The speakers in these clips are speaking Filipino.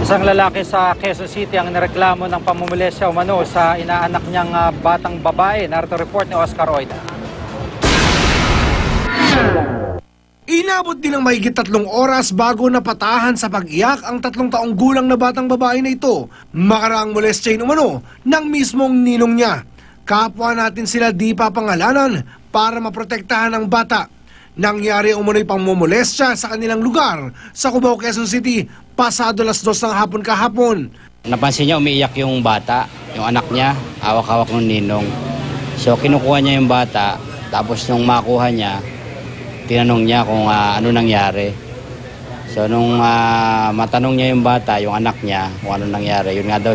Isang lalaki sa Quezon City ang nireklamo ng pamumulestya umano sa inaanak niyang batang babae. Narito report ni Oscar Oida. Inabot din ng mahigit 3 oras bago napatahan sa pag-iyak ang 3 taong gulang na batang babae na ito. Makaraang molestyahin umano ng mismong ninong niya. Kapwa natin sila di papangalanan para maprotektahan ang bata. Nangyari umano'y pangmumolestya sa kanilang lugar sa Cubao, Quezon City, pasado 2:00 ng hapon kahapon. Napansin niya umiiyak yung bata, yung anak niya, hawak-hawak ng ninong. So kinukuha niya yung bata, tapos nung makuha niya, tinanong niya kung ano nangyari. So nung matanong niya yung bata, yung anak niya, kung ano nangyari, yun nga daw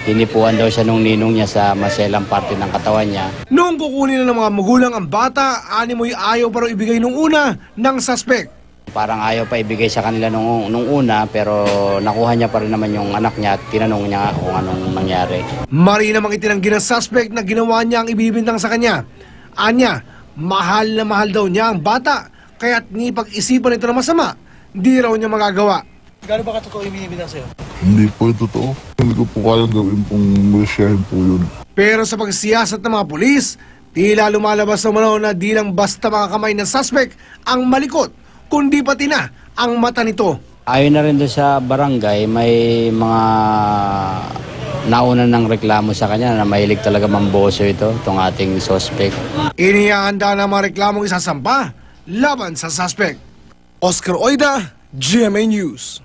hinipuan daw siya nung ninong niya sa maselang parte ng katawan niya. Noong kukunin na ng mga magulang ang bata, animoy ayaw pero ibigay nung una ng suspect. Parang ayaw pa ibigay sa kanila nung una, pero nakuha niya pa rin naman yung anak niya at tinanong niya kung anong nangyari. Mari namang itinanggi ng suspect na ginawa niya ang ibibintang sa kanya. Anya, mahal na mahal daw niya ang bata, kaya't ni pag-isipan ito na masama, di raw niya magagawa. Gano'n ba katotoo yung binibintang sa'yo? Hindi po totoo. Hindi ko po kaya gawin pong masyahin po yun. Pero sa pagsiyasat ng mga pulis, tila lumalabas naman na di lang basta mga kamay ng suspect ang malikot, kundi pati na ang mata nito. Ayon na rin doon sa barangay, may mga nauna ng reklamo sa kanya na mahilig talaga mamboso itong ating suspect. Inihahanda na mga reklamong isasampa laban sa suspect. Oscar Oida, GMA News.